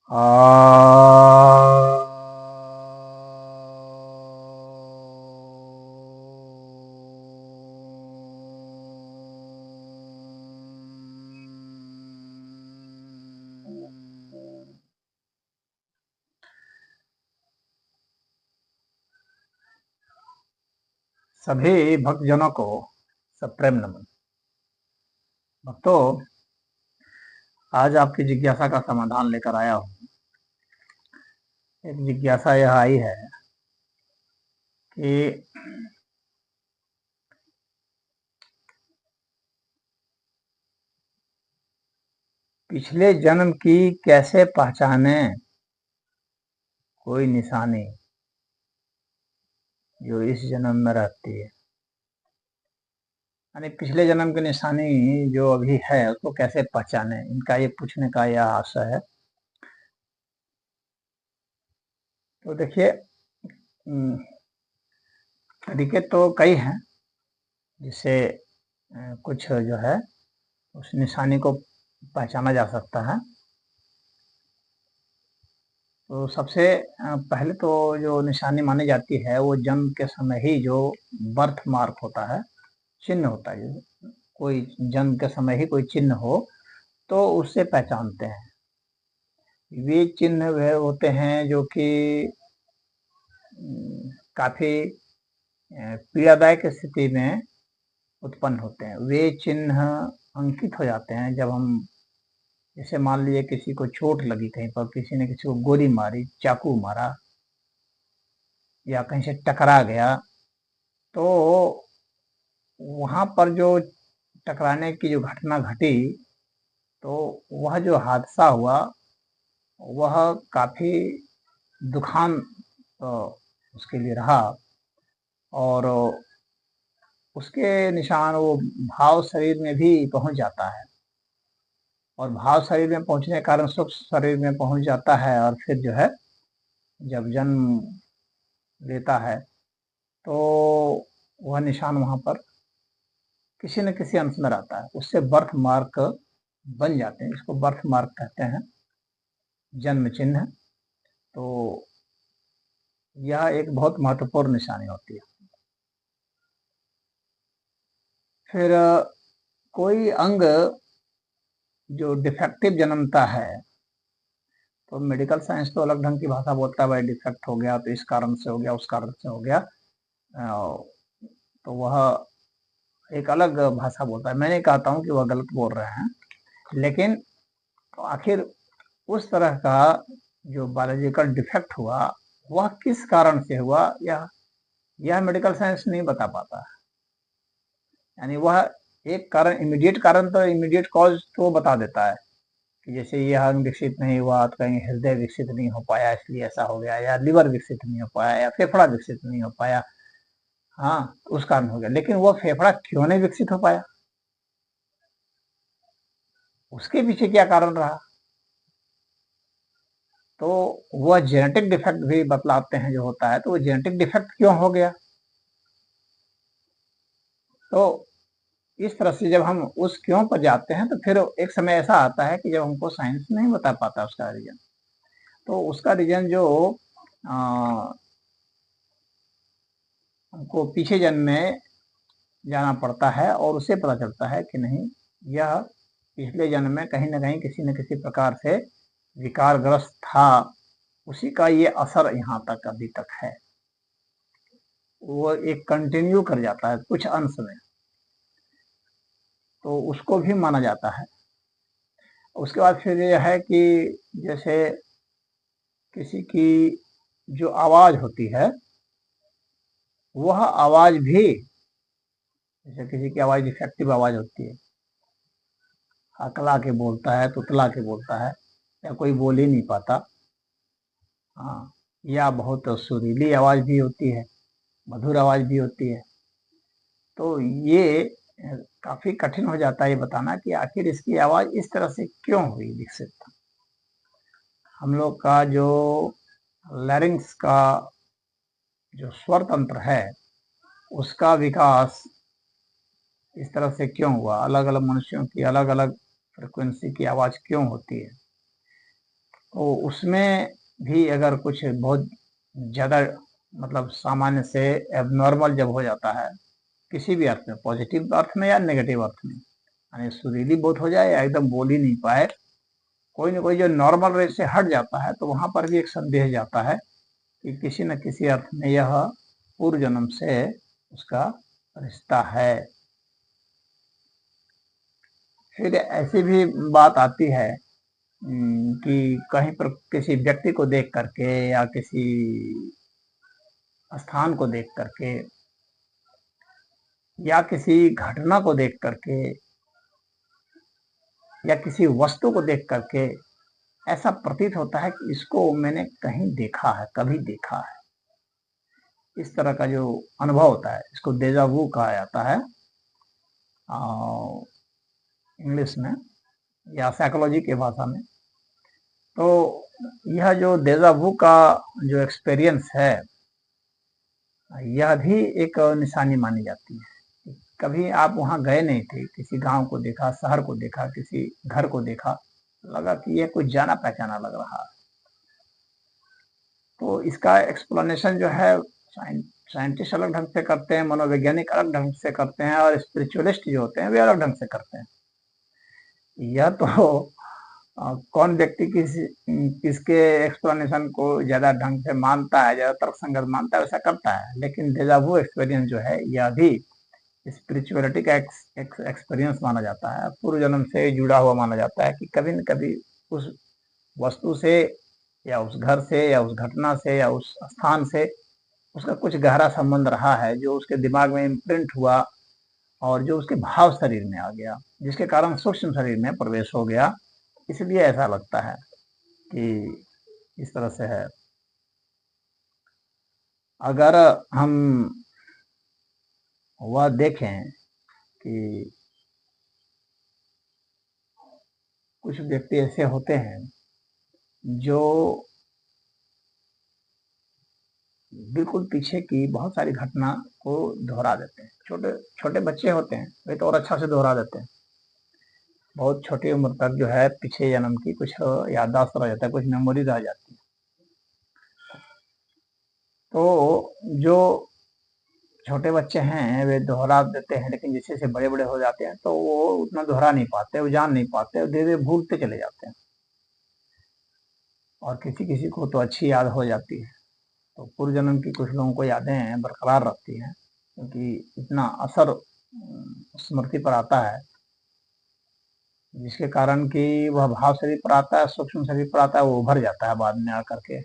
आ सभी भक्तजनों को सप्रेम नमन। भक्तों, आज आपकी जिज्ञासा का समाधान लेकर आया हूँ। एक जिज्ञासा यह आई है कि पिछले जन्म की कैसे पहचानें कोई निशानी जो इस जन्म में रहती है। यानी पिछले जन्म की निशानी जो अभी है उसको कैसे पहचानें, इनका ये पूछने का यह आशय है। तो देखिए, तरीके तो कई हैं जिससे कुछ जो है उस निशानी को पहचाना जा सकता है। तो सबसे पहले तो जो निशानी मानी जाती है वो जन्म के समय ही जो बर्थ मार्क होता है, चिन्ह होता है। कोई जन्म के समय ही कोई चिन्ह हो तो उससे पहचानते हैं। वे चिन्ह वह होते हैं जो कि काफी पीड़ादायक स्थिति में उत्पन्न होते हैं। वे चिन्ह अंकित हो जाते हैं जब हम, जैसे मान लीजिए किसी को चोट लगी कहीं पर, किसी ने किसी को गोली मारी, चाकू मारा या कहीं से टकरा गया, तो वहां पर जो टकराने की जो घटना घटी, तो वह जो हादसा हुआ वह काफी दुखान उसके लिए रहा। और उसके निशान, वो भाव शरीर में भी पहुंच जाता है, और भाव शरीर में पहुंचने के कारण सूक्ष्म शरीर में पहुंच जाता है, और फिर जो है जब जन्म लेता है तो वह निशान वहां पर किसी न किसी अंश में रहता है। उससे बर्थ मार्क बन जाते हैं, इसको बर्थ मार्क कहते हैं, जन्म चिन्ह। तो यह एक बहुत महत्वपूर्ण निशानी होती है। फिर कोई अंग जो डिफेक्टिव जन्मता है, तो मेडिकल साइंस तो अलग ढंग की भाषा बोलता है, भाई डिफेक्ट हो गया तो इस कारण से हो गया, उस कारण से हो गया, तो वह एक अलग भाषा बोलता है। मैं नहीं कहता हूँ कि वह गलत बोल रहे हैं, लेकिन तो आखिर उस तरह का जो बायोलॉजिकल डिफेक्ट हुआ वह किस कारण से हुआ, यह मेडिकल साइंस नहीं बता पाता है। यानी वह एक कारण, इमीडिएट कारण तो, इमीडिएट कॉज तो बता देता है कि जैसे यह अंग विकसित नहीं हुआ तो कहीं हृदय विकसित नहीं हो पाया इसलिए ऐसा हो गया, या लिवर विकसित नहीं हो पाया, या फेफड़ा विकसित नहीं हो पाया, हाँ तो उस कारण हो गया। लेकिन वह फेफड़ा क्यों नहीं विकसित हो पाया, उसके पीछे क्या कारण रहा, तो वह जेनेटिक डिफेक्ट भी बतलाते हैं जो होता है। तो वो जेनेटिक डिफेक्ट क्यों हो गया, तो इस तरह से जब हम उस क्यों पर जाते हैं तो फिर एक समय ऐसा आता है कि जब हमको साइंस नहीं बता पाता उसका रीजन, तो उसका रीजन जो हमको पीछे जन्म में जाना पड़ता है, और उससे पता चलता है कि नहीं, यह पिछले जन्म में कहीं ना कहीं किसी न किसी प्रकार से विकारग्रस्त था, उसी का ये असर यहाँ तक अभी तक है। वो एक कंटिन्यू कर जाता है कुछ अंश में, तो उसको भी माना जाता है। उसके बाद फिर यह है कि जैसे किसी की जो आवाज होती है, वह आवाज भी, जैसे किसी की आवाज डिफेक्टिव आवाज होती है, अकला के बोलता है, तुतला के बोलता है, या कोई बोल ही नहीं पाता, हाँ, या बहुत सुरीली आवाज भी होती है, मधुर आवाज भी होती है। तो ये काफी कठिन हो जाता है ये बताना कि आखिर इसकी आवाज इस तरह से क्यों हुई विकसित। हम लोग का जो लैरिंग्स का जो स्वर तंत्र है उसका विकास इस तरह से क्यों हुआ, अलग अलग मनुष्यों की अलग अलग फ्रिक्वेंसी की आवाज क्यों होती है, तो उसमें भी अगर कुछ बहुत ज़्यादा मतलब सामान्य से एबनॉर्मल जब हो जाता है किसी भी अर्थ में, पॉजिटिव अर्थ में या नेगेटिव अर्थ में, यानी सुरीली बहुत हो जाए या एकदम बोल ही नहीं पाए, कोई न कोई जो नॉर्मल रेंज से हट जाता है, तो वहाँ पर भी एक संदेश जाता है कि किसी न किसी अर्थ में यह पूर्व जन्म से उसका रिश्ता है। फिर ऐसी भी बात आती है कि कहीं पर किसी व्यक्ति को देख करके या किसी स्थान को देख करके या किसी घटना को देख करके या किसी वस्तु को देख करके ऐसा प्रतीत होता है कि इसको मैंने कहीं देखा है, कभी देखा है। इस तरह का जो अनुभव होता है इसको डेजा वू कहा जाता है इंग्लिश में या साइकोलॉजी के भाषा में। तो यह जो डेजा वू का जो एक्सपीरियंस है, यह भी एक निशानी मानी जाती है। कभी आप वहाँ गए नहीं थे, किसी गांव को देखा, शहर को देखा, किसी घर को देखा, लगा कि यह कुछ जाना पहचाना लग रहा है। तो इसका एक्सप्लेनेशन जो है साइंटिस्ट अलग ढंग से करते हैं, मनोवैज्ञानिक अलग ढंग से करते हैं और स्पिरिचुअलिस्ट जो होते हैं वे अलग ढंग से करते हैं। यह तो कौन व्यक्ति किसके एक्सप्लेनेशन को ज्यादा ढंग से मानता है, ज्यादा तर्कसंगत मानता है, वैसा करता है। लेकिन डेजा वू एक्सपीरियंस जो है यह भी स्पिरिचुअलिटी का एक्सपीरियंस माना जाता है, पूर्व जन्म से जुड़ा हुआ माना जाता है कि कभी न कभी उस वस्तु से या उस घर से या उस घटना से या उस स्थान से उसका कुछ गहरा संबंध रहा है, जो उसके दिमाग में इम्प्रिंट हुआ और जो उसके भाव शरीर में आ गया, जिसके कारण सूक्ष्म शरीर में प्रवेश हो गया। इसलिए ऐसा लगता है कि इस तरह से है। अगर हम वह देखें कि कुछ व्यक्ति ऐसे होते हैं जो बिल्कुल पीछे की बहुत सारी घटना को दोहरा देते हैं। छोटे छोटे बच्चे होते हैं वे तो और अच्छा से दोहरा देते हैं। बहुत छोटी उम्र तक जो है पिछले जन्म की कुछ याददाश्त रह जाता है, कुछ मेमोरी रह जाती है। तो जो छोटे बच्चे हैं वे दोहरा देते हैं, लेकिन जैसे जैसे बड़े बड़े हो जाते हैं तो वो उतना दोहरा नहीं पाते, वो जान नहीं पाते, धीरे धीरे भूलते चले जाते हैं। और किसी किसी को तो अच्छी याद हो जाती है। तो पूर्व जन्म की कुछ लोगों को यादें बरकरार रखती हैं, क्योंकि इतना असर स्मृति पर आता है, जिसके कारण कि वह भाव शरीर पर आता है, सूक्ष्म शरीर पर आता है, वो उभर जाता है बाद में आकर के।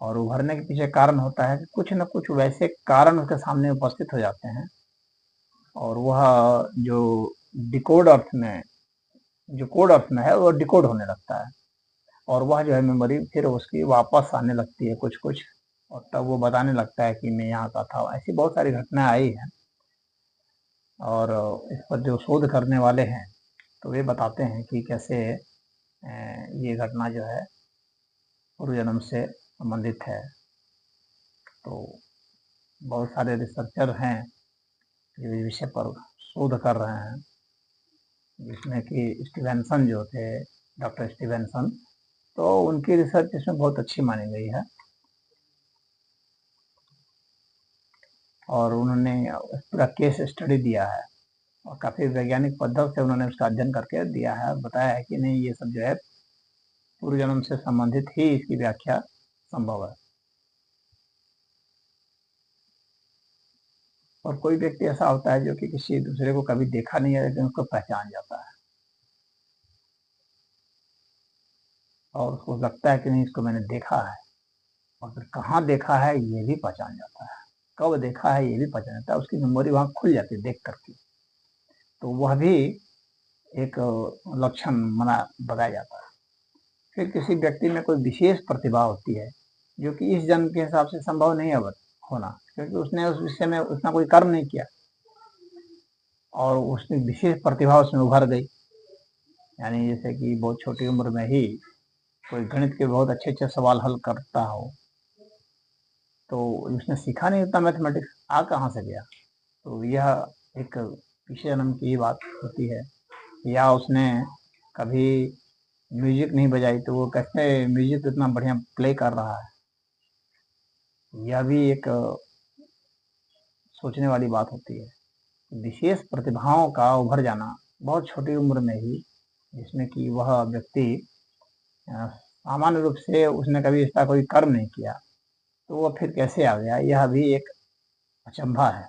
और उभरने के पीछे कारण होता है कि कुछ न कुछ वैसे कारण उसके सामने उपस्थित हो जाते हैं और वह जो डिकोड अर्थ में, जो कोड अर्थ में है वो डिकोड होने लगता है और वह जो है मेमोरी फिर उसकी वापस आने लगती है कुछ कुछ, और तब वो बताने लगता है कि मैं यहाँ का था। ऐसी बहुत सारी घटनाएं आई हैं और इस पर जो शोध करने वाले हैं तो वे बताते हैं कि कैसे ये घटना जो है पूर्व जन्म से संबंधित है। तो बहुत सारे रिसर्चर हैं जो इस विषय पर शोध कर रहे हैं, जिसमें कि स्टीवेंसन जो थे, डॉक्टर स्टीवेंसन, तो उनकी रिसर्च इसमें बहुत अच्छी मानी गई है और उन्होंने पूरा केस स्टडी दिया है और काफ़ी वैज्ञानिक पद्धति से उन्होंने उसका अध्ययन करके दिया है और बताया है कि नहीं ये सब जो है पूर्व जन्म से संबंधित ही इसकी व्याख्या संभव है। और कोई व्यक्ति ऐसा होता है जो कि किसी दूसरे को कभी देखा नहीं है लेकिन उसको पहचान जाता है और उसको लगता है कि नहीं इसको मैंने देखा है, और फिर कहाँ देखा है ये भी पहचान जाता है, कब देखा है ये भी पहचान जाता है, उसकी मेमोरी वहाँ खुल जाती है देख करके। तो वह भी एक लक्षण मना बताया जाता है। फिर किसी व्यक्ति में कोई विशेष प्रतिभा होती है जो कि इस जन्म के हिसाब से संभव नहीं है होना, क्योंकि उसने उस विषय में उतना कोई कर्म नहीं किया और उसमें विशेष प्रतिभा उसमें उभर गई। यानी जैसे कि बहुत छोटी उम्र में ही कोई गणित के बहुत अच्छे अच्छे सवाल हल करता हो, तो उसने सीखा नहीं उतना मैथमेटिक्स, आ कहाँ से गया। तो यह एक पिछले जन्म की बात होती है। या उसने कभी म्यूजिक नहीं बजाई तो वो कैसे म्यूजिक इतना बढ़िया प्ले कर रहा है। यह भी एक सोचने वाली बात होती है। विशेष प्रतिभाओं का उभर जाना बहुत छोटी उम्र में ही, जिसमें कि वह व्यक्ति सामान्य रूप से उसने कभी इसका कोई कर्म नहीं किया, तो वो फिर कैसे आ गया, यह भी एक अचंभा है।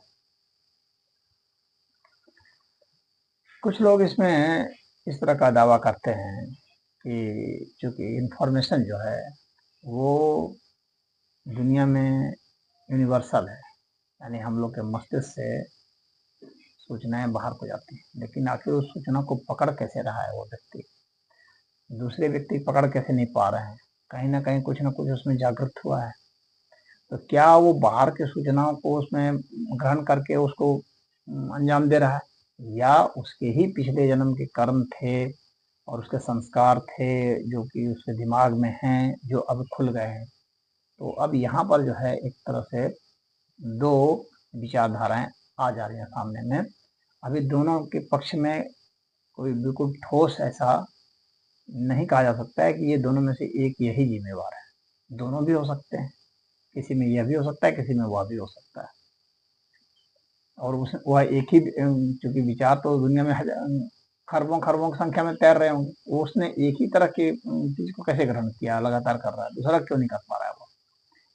कुछ लोग इसमें इस तरह का दावा करते हैं कि चूंकि इंफॉर्मेशन जो है वो दुनिया में यूनिवर्सल है, यानी हम लोग के मस्तिष्क से सूचनाएं बाहर को जाती हैं, लेकिन आखिर उस सूचना को पकड़ कैसे रहा है वो व्यक्ति, दूसरे व्यक्ति पकड़ कैसे नहीं पा रहे हैं, कहीं ना कहीं कुछ ना कुछ उसमें जागृत हुआ है। तो क्या वो बाहर के सूचनाओं को उसमें ग्रहण करके उसको अंजाम दे रहा है, या उसके ही पिछले जन्म के कर्म थे और उसके संस्कार थे जो कि उसके दिमाग में हैं, जो अब खुल गए हैं। तो अब यहाँ पर जो है एक तरह से दो विचारधाराएं आ जा रही हैं सामने में। अभी दोनों के पक्ष में कोई बिल्कुल ठोस ऐसा नहीं कहा जा सकता है कि ये दोनों में से एक यही जिम्मेवार है। दोनों भी हो सकते हैं, किसी में यह भी हो सकता है, किसी में वह भी हो सकता है। और उस वह एक ही, चूंकि विचार तो दुनिया में खरबों खरबों की संख्या में तैर रहे होंगे, वो उसने एक ही तरह की चीज को कैसे ग्रहण किया, लगातार कर रहा है, दूसरा क्यों नहीं कर पा रहा है, वो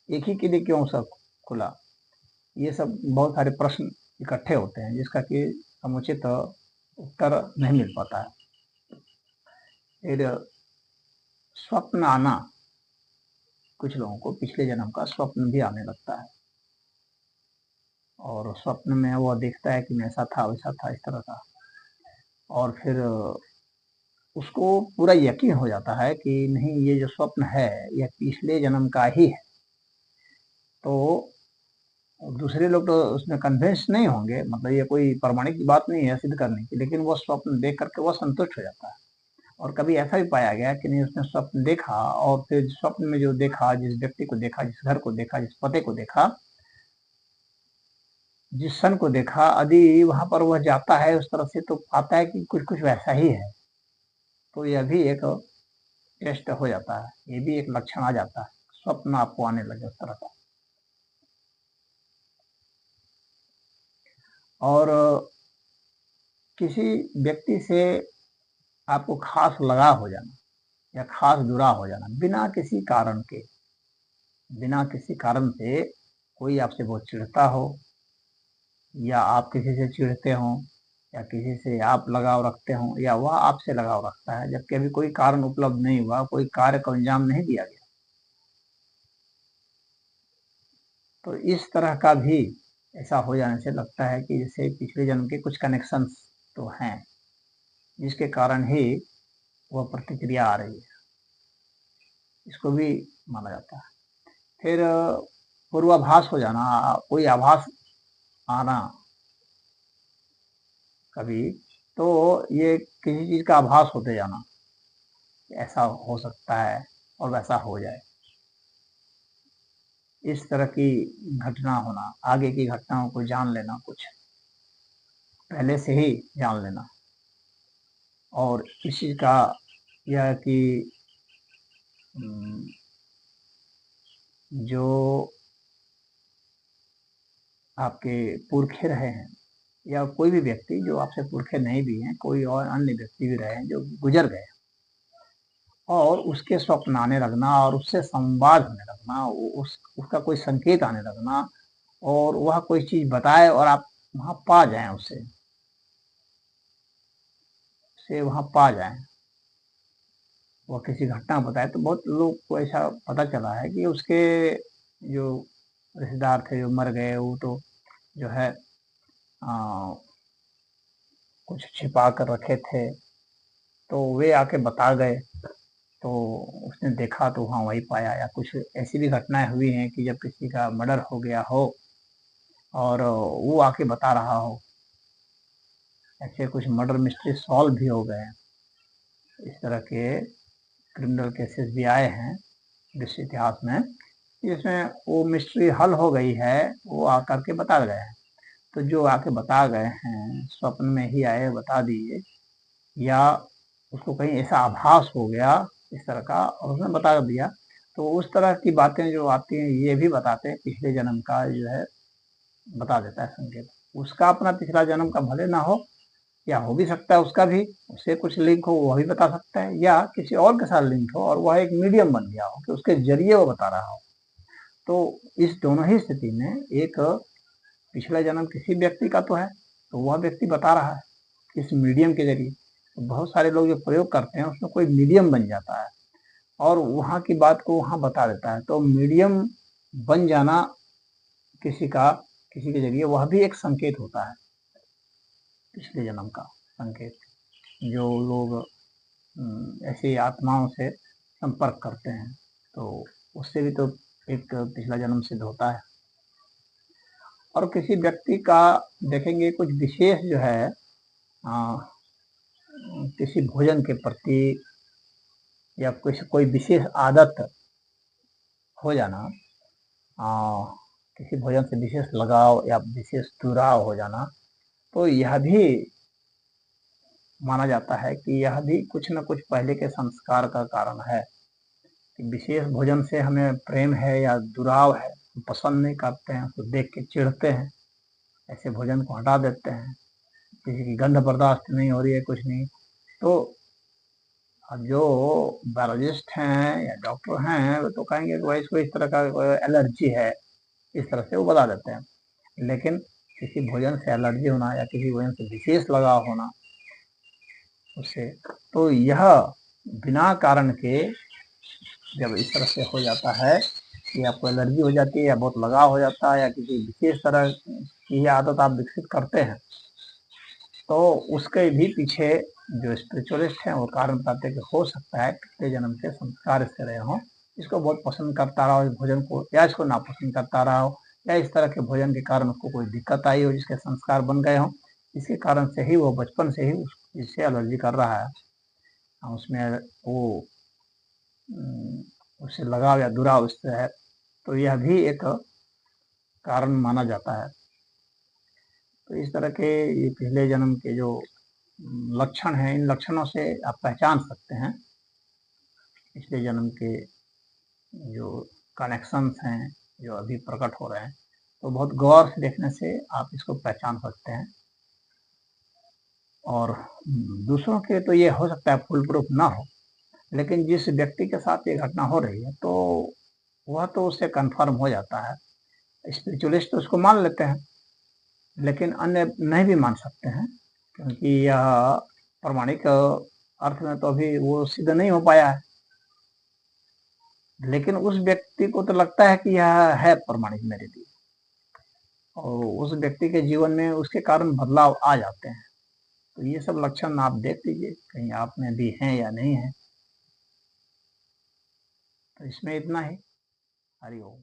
एक ही के लिए क्यों सब खुला। ये सब बहुत सारे प्रश्न इकट्ठे होते हैं जिसका कि समुचित उत्तर नहीं मिल पाता है। फिर स्वप्न आना, कुछ लोगों को पिछले जन्म का स्वप्न भी आने लगता है, और स्वप्न में वो देखता है कि मैं ऐसा था वैसा था इस तरह का, और फिर उसको पूरा यकीन हो जाता है कि नहीं, ये जो स्वप्न है यह पिछले जन्म का ही है। तो दूसरे लोग तो उसमें कन्विंस नहीं होंगे, मतलब ये कोई प्रमाणिक बात नहीं है सिद्ध करने की, लेकिन वो स्वप्न देख करके वो संतुष्ट हो जाता है। और कभी ऐसा भी पाया गया कि नहीं, उसने स्वप्न देखा और फिर स्वप्न में जो देखा, जिस व्यक्ति को देखा, जिस घर को देखा, जिस पते को देखा, जिस सन को देखा, यदि वहां पर वह जाता है उस तरफ से तो पाता है कि कुछ कुछ वैसा ही है। तो यह भी एक टेस्ट हो जाता है, ये भी एक लक्षण आ जाता है, स्वप्न आपको आने लगे उस तरह का। और किसी व्यक्ति से आपको खास लगाव हो जाना या खास जुड़ाव हो जाना बिना किसी कारण से, कोई आपसे बहुत चिढ़ता हो या आप किसी से चिढ़ते हो या किसी से आप लगाव रखते हो या वह आपसे लगाव रखता है, जबकि अभी कोई कारण उपलब्ध नहीं हुआ, कोई कार्य को अंजाम नहीं दिया गया। तो इस तरह का भी ऐसा हो जाने से लगता है कि जैसे पिछले जन्म के कुछ कनेक्शंस तो हैं, जिसके कारण ही वह प्रतिक्रिया आ रही है, इसको भी माना जाता है। फिर पूर्वाभास हो जाना, कोई आभास आना कभी, तो ये किसी चीज का आभास होते जाना, ऐसा हो सकता है और वैसा हो जाए, इस तरह की घटना होना, आगे की घटनाओं को जान लेना, कुछ पहले से ही जान लेना। और इस चीज का यह कि जो आपके पुरखे रहे हैं या कोई भी व्यक्ति जो आपसे पुरखे नहीं भी हैं, कोई और अन्य व्यक्ति भी रहे हैं जो गुजर गए, और उसके स्वप्न आने लगना और उससे संवाद होने लगना, उसका कोई संकेत आने लगना, और वह कोई चीज बताए और आप वहां पा जाएं, उसे वहां पा जाएं, वह किसी घटना बताए। तो बहुत लोग को ऐसा पता चला है कि उसके जो रिश्तेदार थे जो मर गए, वो तो जो है कुछ छिपा कर रखे थे, तो वे आके बता गए, तो उसने देखा तो वहाँ वही पाया। या कुछ ऐसी भी घटनाएं हुई हैं कि जब किसी का मर्डर हो गया हो और वो आके बता रहा हो, ऐसे कुछ मर्डर मिस्ट्री सॉल्व भी हो गए हैं। इस तरह के क्रिमिनल केसेस भी आए हैं विश्व इतिहास में, जिसमें वो मिस्ट्री हल हो गई है, वो आकर के बता गए हैं। तो जो आके बता गए हैं, स्वप्न में ही आए बता दिए, या उसको कहीं ऐसा आभास हो गया इस तरह का और उसने बता दिया, तो उस तरह की बातें जो आती हैं ये भी बताते हैं पिछले जन्म का जो है बता देता है संकेत। उसका अपना पिछला जन्म का भले ना हो या हो भी सकता है उसका भी उससे कुछ लिंक हो, वह भी बता सकता है, या किसी और के साथ लिंक हो और वह एक मीडियम बन गया हो कि उसके जरिए वो बता रहा हो। तो इस दोनों ही स्थिति में एक पिछला जन्म किसी व्यक्ति का तो है, तो वह व्यक्ति बता रहा है इस मीडियम के जरिए। तो बहुत सारे लोग जो प्रयोग करते हैं उसमें कोई मीडियम बन जाता है और वहाँ की बात को वहाँ बता देता है। तो मीडियम बन जाना किसी का किसी के जरिए वह भी एक संकेत होता है, पिछले जन्म का संकेत। जो लोग ऐसी आत्माओं से संपर्क करते हैं तो उससे भी तो एक पिछला जन्म सिद्ध होता है। और किसी व्यक्ति का देखेंगे कुछ विशेष जो है किसी भोजन के प्रति या कोई विशेष आदत हो जाना, किसी भोजन से विशेष लगाव या विशेष दुराव हो जाना, तो यह भी माना जाता है कि यह भी कुछ न कुछ पहले के संस्कार का कारण है कि विशेष भोजन से हमें प्रेम है या दुराव है, पसंद नहीं करते हैं, उसको देख के चिढ़ते हैं, ऐसे भोजन को हटा देते हैं, किसी की गंध बर्दाश्त नहीं हो रही है कुछ नहीं। तो अब जो बायोलॉजिस्ट हैं या डॉक्टर हैं वो तो कहेंगे कि भाई इसको इस तरह का एलर्जी है, इस तरह से वो बता देते हैं। लेकिन किसी भोजन से एलर्जी होना या किसी भोजन से विशेष लगाव होना उससे, तो यह बिना कारण के जब इस तरह से हो जाता है कि आपको एलर्जी हो जाती है या बहुत लगाव हो जाता है या किसी विशेष तरह की आदत आप विकसित करते हैं, तो उसके भी पीछे जो स्पिरिचुअलिस्ट हैं वो कारण बताते हैं कि हो सकता है पिछले जन्म के संस्कार इससे रहे हों, इसको बहुत पसंद करता रहा हो इस भोजन को, या इसको नापसंद करता रहा हो, या इस तरह के भोजन के कारण उसको कोई दिक्कत आई हो जिसके संस्कार बन गए हों, इसके कारण से ही वो बचपन से ही इससे एलर्जी कर रहा है, उसमें वो उससे लगाव या दुराव उससे है। तो यह भी एक कारण माना जाता है। तो इस तरह के ये पिछले जन्म के जो लक्षण हैं, इन लक्षणों से आप पहचान सकते हैं पिछले जन्म के जो कनेक्शंस हैं जो अभी प्रकट हो रहे हैं। तो बहुत गौर से देखने से आप इसको पहचान सकते हैं। और दूसरों के तो ये हो सकता है फुल प्रूफ ना हो, लेकिन जिस व्यक्ति के साथ ये घटना हो रही है तो वह तो उससे कन्फर्म हो जाता है। स्पिरिचुअलिस्ट तो उसको मान लेते हैं, लेकिन अन्य नहीं भी मान सकते हैं, क्योंकि यह प्रामाणिक अर्थ में तो अभी वो सिद्ध नहीं हो पाया है। लेकिन उस व्यक्ति को तो लगता है कि यह है प्रामाणिक मेरे लिए, और उस व्यक्ति के जीवन में उसके कारण बदलाव आ जाते हैं। तो ये सब लक्षण आप देख लीजिए कहीं आप में भी हैं या नहीं है। तो इसमें इतना ही। हरि ओम।